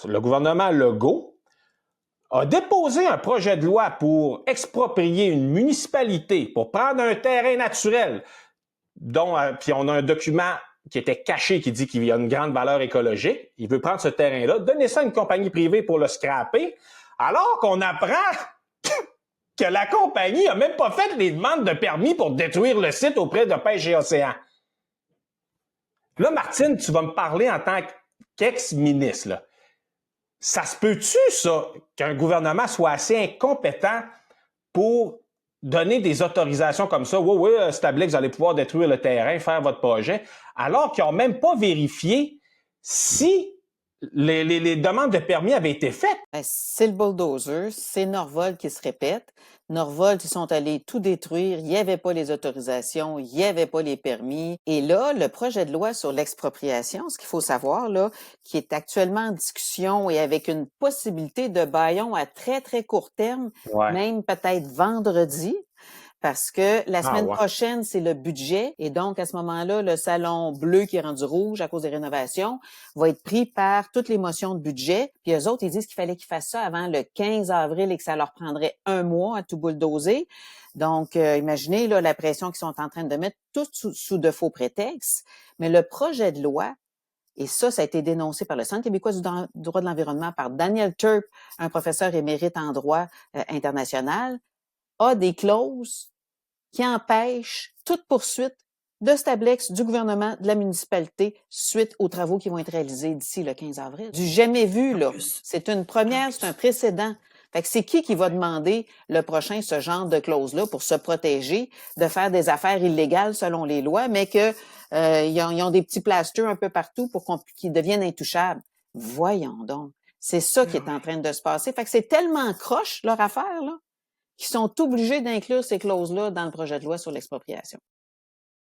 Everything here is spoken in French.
le gouvernement Legault a déposé un projet de loi pour exproprier une municipalité, pour prendre un terrain naturel, puis on a un document qui était caché qui dit qu'il y a une grande valeur écologique. Il veut prendre ce terrain-là, donner ça à une compagnie privée pour le scraper, alors qu'on apprend que la compagnie n'a même pas fait les demandes de permis pour détruire le site auprès de Pêche et Océan. Là, Martine, tu vas me parler en tant qu'ex-ministre, là. Ça se peut-tu, ça, qu'un gouvernement soit assez incompétent pour donner des autorisations comme ça? Oui, Stablex, vous allez pouvoir détruire le terrain, faire votre projet, alors qu'ils n'ont même pas vérifié si les demandes de permis avaient été faites. C'est le bulldozer, c'est Norvolt qui se répète. Norvolt, ils sont allés tout détruire, il n'y avait pas les autorisations, il n'y avait pas les permis. Et là, le projet de loi sur l'expropriation, ce qu'il faut savoir, là, qui est actuellement en discussion et avec une possibilité de bâillon à très, très court terme, même peut-être vendredi, parce que la semaine prochaine, c'est le budget. Et donc, à ce moment-là, le salon bleu qui est rendu rouge à cause des rénovations va être pris par toutes les motions de budget. Puis eux autres, ils disent qu'il fallait qu'ils fassent ça avant le 15 avril et que ça leur prendrait un mois à tout bulldozer. Donc, imaginez là, la pression qu'ils sont en train de mettre, tout sous de faux prétextes. Mais le projet de loi, et ça a été dénoncé par le Centre québécois du droit de l'environnement, par Daniel Turp, un professeur émérite en droit international, a des clauses qui empêchent toute poursuite de Stablex, du gouvernement, de la municipalité, suite aux travaux qui vont être réalisés d'ici le 15 avril. Du jamais vu, là. C'est une première, c'est un précédent. Fait que c'est qui va demander le prochain ce genre de clause-là pour se protéger de faire des affaires illégales selon les lois, mais que ils ont des petits plasters un peu partout pour qu'ils deviennent intouchables. Voyons donc. C'est ça qui est en train de se passer. Fait que c'est tellement croche, leur affaire, là, qui sont obligés d'inclure ces clauses-là dans le projet de loi sur l'expropriation.